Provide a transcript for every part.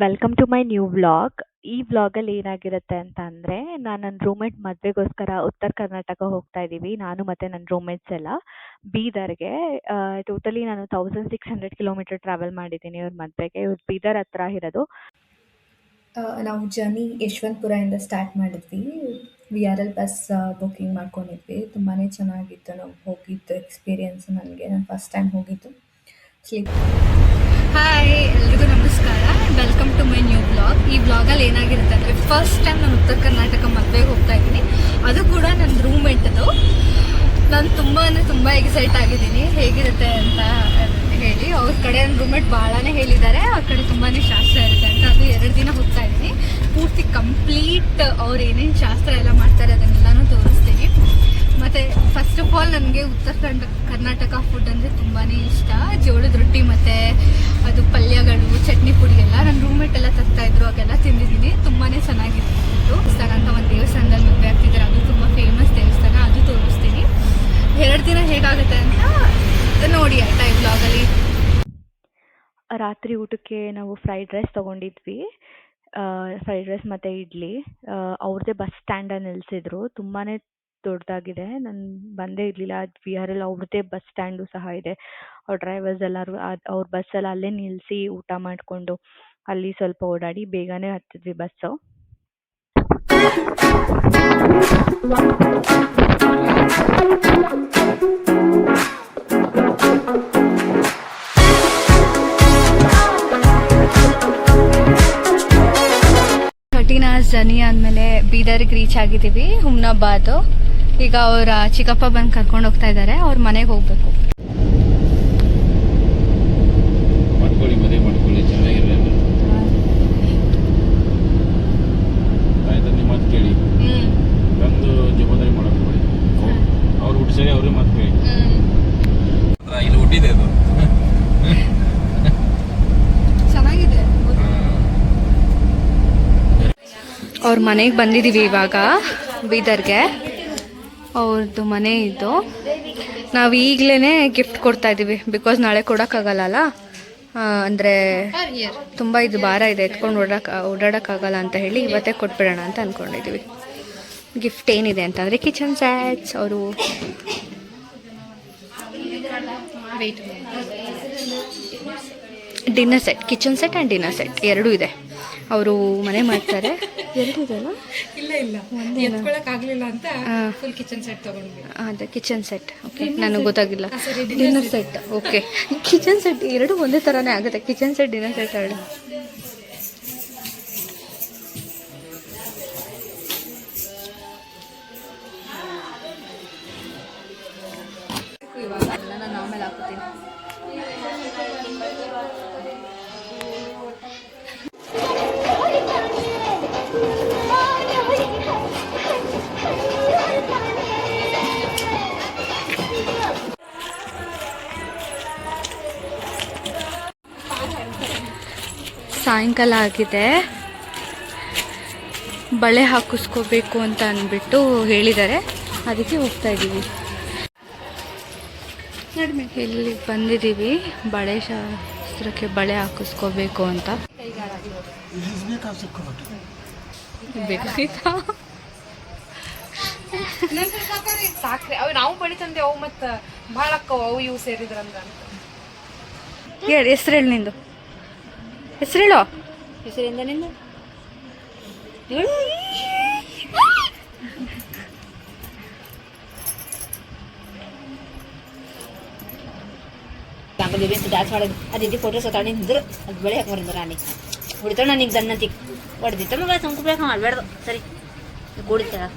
Welcome to my new vlog. ಈ ವ್ಲಾಗಲ್ಲಿ ಏನಾಗಿರುತ್ತೆ ಅಂತ ಅಂದರೆ, ನಾನು ನನ್ನ ರೂಮ್ಮೇಟ್ ಮದುವೆಗೋಸ್ಕರ ಉತ್ತರ ಕರ್ನಾಟಕ ಹೋಗ್ತಾ ಇದ್ದೀವಿ. ನಾನು ಮತ್ತು ನನ್ನ ರೂಮ್ಮೇಟ್ಸ್ ಎಲ್ಲ ಬೀದರ್ಗೆ. ಟೋಟಲಿ ನಾನು 1600 ಕಿಲೋಮೀಟರ್ ಟ್ರಾವೆಲ್ ಮಾಡಿದ್ದೀನಿ ಇವ್ರ ಮದುವೆಗೆ. ಇವ್ರು ಬೀದರ್ ಹತ್ರ ಇರೋದು. ನಾವು ಜರ್ನಿ ಯಶವಂತಪುರದಿಂದ ಸ್ಟಾರ್ಟ್ ಮಾಡಿದ್ವಿ. VRL ಬಸ್ ಬುಕ್ಕಿಂಗ್ ಮಾಡ್ಕೊಂಡಿದ್ವಿ. ತುಂಬಾ ಚೆನ್ನಾಗಿತ್ತು ನಾವು ಹೋಗಿದ್ದು ಎಕ್ಸ್ಪೀರಿಯನ್ಸ್. ನಾನು ಫಸ್ಟ್ ಟೈಮ್ ಹೋಗಿದ್ದು. ಹಾಯ್, ಎಲ್ರಿಗೂ ನಮಸ್ಕಾರ. Welcome to my new blog. ಈ ಬ್ಲಾಗಲ್ಲಿ ಏನಾಗಿರುತ್ತೆ ಅಂದರೆ, ಫಸ್ಟ್ ಟೈಮ್ ನಾನು ಉತ್ತರ ಕರ್ನಾಟಕ ಮದುವೆಗೆ ಹೋಗ್ತಾ ಇದ್ದೀನಿ. ಅದು ಕೂಡ ನನ್ನ ರೂಮ್ಮೇಟದು. ನಾನು ತುಂಬ ಎಕ್ಸೈಟ್ ಆಗಿದ್ದೀನಿ ಹೇಗಿರುತ್ತೆ ಅಂತ ಹೇಳಿ. ಅವ್ರ ಕಡೆ ನನ್ನ ರೂಮ್ಮೇಟ್ ಭಾಳನೇ ಹೇಳಿದ್ದಾರೆ, ಅವ್ರ ಕಡೆ ತುಂಬಾ ಶಾಸ್ತ್ರ ಇರುತ್ತೆ ಅಂತ. ಅದು 2 ದಿನ ಹೋಗ್ತಾ ಇದ್ದೀನಿ. ಪೂರ್ತಿ ಕಂಪ್ಲೀಟ್ ಅವ್ರು ಏನೇನು ಶಾಸ್ತ್ರ ಎಲ್ಲ ಮಾಡ್ತಾರೆ ಅದನ್ನೆಲ್ಲನೂ ತೋರಿಸ್ತೀನಿ. ಮತ್ತು ಫಸ್ಟ್ ಆಫ್ ಆಲ್ ನನಗೆ ಉತ್ತರ ಕರ್ನಾಟಕ ಫುಡ್ ಅಂದರೆ ತುಂಬಾ ಇಷ್ಟ. ಜೋಳದ ರೊಟ್ಟಿ ಮತ್ತು ಅದು ಪಲ್ಯಗಳು, ಚಟ್ನಿ ಪುಡಿ ಎಲ್ಲ ನನ್ನ ರೂಮ್ಮೇಟ್ ಎಲ್ಲ ತರ್ತಾಯಿದ್ರು. ಅದೆಲ್ಲ ತಿಂದಿದ್ದೀನಿ. ತುಂಬಾ ಚೆನ್ನಾಗಿತ್ತು. ದೇವಸ್ಥಾನ ಅಂತ ಒಂದು ದೇವಸ್ಥಾನದಲ್ಲಿ ಮದುವೆ ಆಗ್ತಿದ್ದಾರೆ. ಅದು ತುಂಬ ಫೇಮಸ್ ದೇವಸ್ಥಾನ, ಅದು ತೋರಿಸ್ತೀನಿ. 2 ದಿನ ಹೇಗಾಗುತ್ತೆ ಅಂತ ನೋಡಿ ಆಯಿತಾ ಈ ಬ್ಲಾಗಲ್ಲಿ. ರಾತ್ರಿ ಊಟಕ್ಕೆ ನಾವು ಫ್ರೈಡ್ ರೈಸ್ ತೊಗೊಂಡಿದ್ವಿ. ಫ್ರೈಡ್ ರೈಸ್ ಮತ್ತು ಇಡ್ಲಿ. ಅವ್ರದ್ದೇ ಬಸ್ ಸ್ಟ್ಯಾಂಡಲ್ಲಿ ನಿಲ್ಲಿಸಿದ್ರು. ತುಂಬಾ ದೊಡ್ಡದಾಗಿದೆ. ನಾನು ಬಂದೇ ಇರಲಿಲ್ಲ. VRL ಅವ್ರದ್ದೇ ಬಸ್ ಸ್ಟ್ಯಾಂಡು ಸಹ ಇದೆ. ಅವ್ರ ಡ್ರೈವರ್ಸ್ ಎಲ್ಲರೂ ಅವ್ರ ಬಸ್ಸೆಲ್ಲ ಅಲ್ಲೇ ನಿಲ್ಲಿಸಿ ಊಟ ಮಾಡಿಕೊಂಡು ಅಲ್ಲಿ ಸ್ವಲ್ಪ ಓಡಾಡಿ ಬೇಗನೆ ಹತ್ತಿದ್ವಿ ಬಸ್ಸು. ಜರ್ನಿ ಆದಮೇಲೆ ಬೀದರ್ಗೆ ರೀಚ್ ಆಗಿದ್ದೀವಿ, ಹುಮ್ನಾಬಾದ್. ಈಗ ಅವರ ಚಿಕ್ಕಪ್ಪ ಬಂದು ಕರ್ಕೊಂಡು ಹೋಗ್ತಾ ಇದ್ದಾರೆ. ಅವ್ರ ಮನೆಗೆ ಹೋಗ್ಬೇಕು. ಚೆನ್ನಾಗಿದೆ. ಅವ್ರ ಮನೆಗೆ ಬಂದಿದ್ದೀವಿ ಇವಾಗ ಬೀದರ್ಗೆ. ಅವ್ರದ್ದು ಮನೆ ಇದ್ದು. ನಾವು ಈಗಲೇ ಗಿಫ್ಟ್ ಕೊಡ್ತಾ ಇದ್ದೀವಿ, ಬಿಕಾಸ್ ನಾಳೆ ಕೊಡೋಕ್ಕಾಗಲ್ಲ. ಅಂದರೆ ತುಂಬ ಇದು ಭಾರ ಇದೆ, ಎತ್ಕೊಂಡು ಓಡಾಡೋಕ್ಕಾಗಲ್ಲ ಅಂತ ಹೇಳಿ ಇವತ್ತೇ ಕೊಟ್ಬಿಡೋಣ ಅಂತ ಅಂದ್ಕೊಂಡಿದ್ದೀವಿ. ಗಿಫ್ಟ್ ಏನಿದೆ ಅಂತಂದರೆ ಕಿಚನ್ ಸೆಟ್ಸ್. ಅವರು dinner set, kitchen set and dinner set ಎರಡೂ ಇದೆ. ಅವರು ಮನೆ ಮಾಡ್ತಾರೆ. 2 ಇದೆಲ್ಲ ಫುಲ್ ಕಿಚನ್ ಸೆಟ್ ತಗೊಂಡ್ವಿ. ಅದೇ ಕಿಚನ್ ಸೆಟ್. ಓಕೆ, ನನಗೆ ಗೊತ್ತಾಗಿಲ್ಲ. Dinner set. Okay, kitchen set ಎರಡು ಒಂದೇ ಥರನೇ ಆಗುತ್ತೆ. ಕಿಚನ್ ಸೆಟ್, ಡಿನ್ನರ್ ಸೆಟ್ ಎರಡು. ನಾನು ಆಮೇಲೆ ಹಾಕ್ತೀನಿ. ಸಾಯಂಕಾಲ ಆಗಿದೆ. ಬಳೆ ಹಾಕಿಸ್ಕೋಬೇಕು ಅಂತ ಅಂದ್ಬಿಟ್ಟು ಹೇಳಿದ್ದಾರೆ, ಅದಕ್ಕೆ ಹೋಗ್ತಾ ಇದ್ದೀವಿ. ಇಲ್ಲಿ ಬಂದಿದ್ದೀವಿ ಬಳೆ ಶಾಸ್ತ್ರಕ್ಕೆ. ಬಳೆ ಹಾಕಿಸ್ಕೋಬೇಕು ಅಂತ ಬೇಕಾಗಿತ್ತಾ? ಸಾಕ್ರಿ ಅವು ನಾವು ಬಡಿತಂದೆ. ಅವು ಮತ್ತು ಭಾಳ ಅಕ್ಕವು ಅವು ಇವು ಸೇರಿದ್ರಂದ್ರ. ಹೇಳಿ ಹೆಸ್ರು ಹೇಳಿ, ನಿಂದು ಹೆಸ್ರು ಹೇಳೋ. ಹೆಸರಿಂದ ನಿಂದು ಹೇಳು. ಡ್ಯಾನ್ಸ್ ಮಾಡೋದು ಅದಿದ್ದು ಫೋಟೋಸ್ ಹೊತ್ತಾಡಿ ನಿಂದ್ರು ಅದು ಬೆಳೆ ಹಾಕಿ ಬರಂದ್ರೆ ನಾನೀಗ ಹೊಡಿತಾಳೆ. ನಾನು ಈಗ ದನ್ನಂತಿ ಹೊಡೆದಿತ್ತ ಮಗ ಸಂಕುಬೇಕು ಮಾಡಬೇಡ್ದು. ಸರಿ ಕೂಡಿತಾಳ.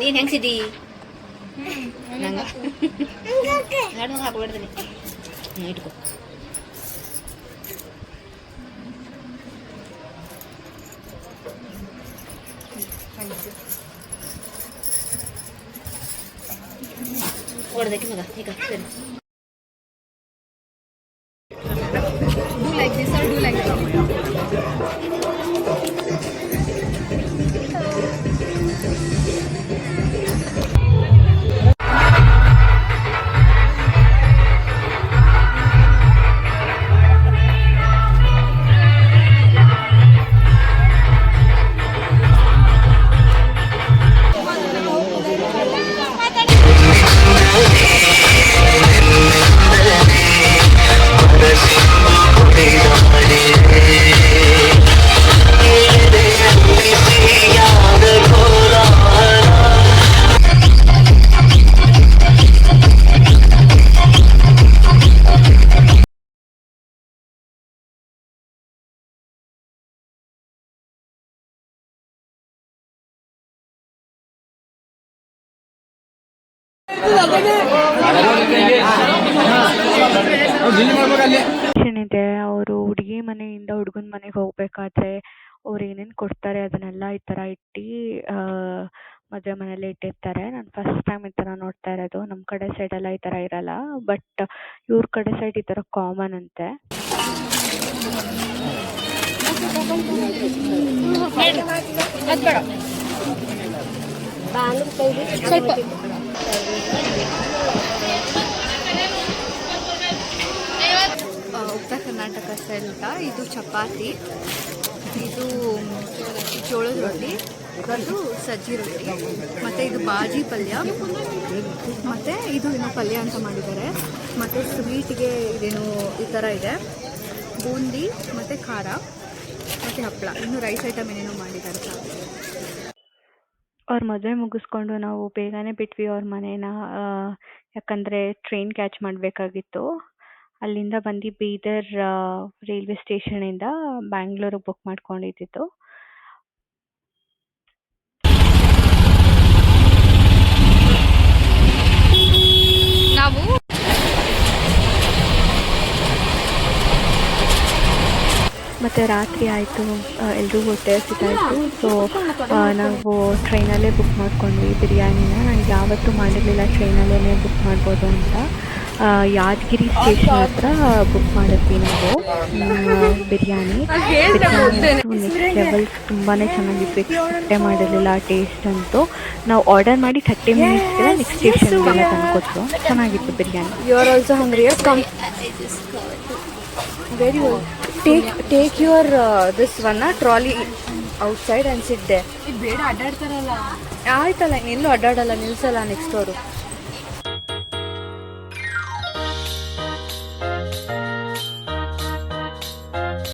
ನೀನು ಹೆಂಗ್ಸಿದ್ದಿ? ನಂಗೆ ಎರಡು ಹಾಕ್ಬಿಡ್ತೀನಿ. ಇಟ್ಕೊ. ಹೊಡೆದಕ್ಕೆ ಮಗ ಈಗ ಸರಿ. Do like this or do like that. ಏನಿದೆ, ಅವರು ಹುಡುಗಿ ಮನೆಯಿಂದ ಹುಡುಗನ ಮನೆಗೆ ಹೋಗ್ಬೇಕಾದ್ರೆ ಅವ್ರು ಏನೇನು ಕೊಡ್ತಾರೆ ಅದನ್ನೆಲ್ಲ ಈ ಥರ ಇಟ್ಟು ಮದುವೆ ಮನೇಲಿ ಇಟ್ಟಿರ್ತಾರೆ. ನಾನು ಫಸ್ಟ್ ಟೈಮ್ ಈ ಥರ ನೋಡ್ತಾ ಇರೋದು. ನಮ್ಮ ಕಡೆ ಸೈಡೆಲ್ಲ ಈ ಥರ ಇರಲ್ಲ, ಬಟ್ ಇವ್ರ ಕಡೆ ಸೈಡ್ ಈ ಥರ ಕಾಮನ್ ಅಂತೆ. ಉತ್ತರ ಕರ್ನಾಟಕ ಸ್ಟೈಲ್ ಊಟ. ಇದು ಚಪಾತಿ, ಇದು ಜೋಳದ ರೊಟ್ಟಿ, ಇದು ಸಜ್ಜಿ ರೊಟ್ಟಿ, ಮತ್ತು ಇದು ಬಾಜಿ ಪಲ್ಯ, ಮತ್ತು ಇದು ಏನೋ ಪಲ್ಯ ಅಂತ ಮಾಡಿದ್ದಾರೆ. ಮತ್ತು ಸ್ವೀಟ್ಗೆ ಇದೇನು ಈ ಥರ ಇದೆ, ಬೂಂದಿ ಮತ್ತು ಖಾರ ಮತ್ತು ಹಪ್ಪಳ. ಇನ್ನು ರೈಸ್ ಐಟಮ್ ಏನೇನೋ ಮಾಡಿದ್ದಾರೆ. ಅವ್ರ ಮದುವೆ ಮುಗಿಸ್ಕೊಂಡು ನಾವು ಬೇಗನೆ ಬಿಟ್ವಿ ಅವ್ರ ಮನೇನ. ಯಾಕಂದರೆ ಟ್ರೈನ್ ಕ್ಯಾಚ್ ಮಾಡಬೇಕಾಗಿತ್ತು. ಅಲ್ಲಿಂದ ಬಂದು ಬೀದರ್ ರೈಲ್ವೆ ಸ್ಟೇಷನಿಂದ ಬ್ಯಾಂಗ್ಳೂರಿಗೆ ಬುಕ್ ಮಾಡ್ಕೊಂಡಿದ್ದು. ನಾವು ಮತ್ತು ರಾತ್ರಿ ಆಯಿತು, ಎಲ್ರಿಗೂ ಹೊಟ್ಟೆ ಹಸಿತಾಯಿತು. ಸೊ ನಾವು ಟ್ರೈನಲ್ಲೇ ಬುಕ್ ಮಾಡ್ಕೊಂಡ್ವಿ ಬಿರಿಯಾನಿನ. ನನಗೆ ಯಾವತ್ತೂ ಮಾಡಿರಲಿಲ್ಲ ಟ್ರೈನಲ್ಲೇ ಬುಕ್ ಮಾಡ್ಬೋದು ಅಂತ. ಯಾದಗಿರಿ ಸ್ಟೇಷನ್ ಹತ್ರ ಬುಕ್ ಮಾಡಿದ್ವಿ ನಾವು ಬಿರಿಯಾನಿ. ನೆಕ್ಸ್ಟ್ ಲೆವೆಲ್ಸ್ ತುಂಬಾ ಚೆನ್ನಾಗಿತ್ತು. ಎಕ್ಸ್ಪೆಕ್ಟೇ ಮಾಡಿರಲಿಲ್ಲ ಟೇಸ್ಟ್ ಅಂತೂ. ನಾವು ಆರ್ಡರ್ ಮಾಡಿ 30 ಮಿನಿಟ್ಸ್ಗೆಲ್ಲ ನೆಕ್ಸ್ಟ್ ಸ್ಟೇಷನ್ಗೆಲ್ಲ ತಂದುಕೊಟ್ರು. ಚೆನ್ನಾಗಿತ್ತು biryani. You are also hungry? Very well. Take your this one trolley outside and sit there. ಬೇಡ, ಅಡ್ಡಾಡ್ತಾರಲ್ಲ. ಆಯ್ತಲ್ಲ, ಎಲ್ಲೂ ಅಡ್ಡಾಡಲ್ಲ, ನಿಲ್ಸಲ್ಲ ನೆಕ್ಸ್ಟ್ ಅವರು.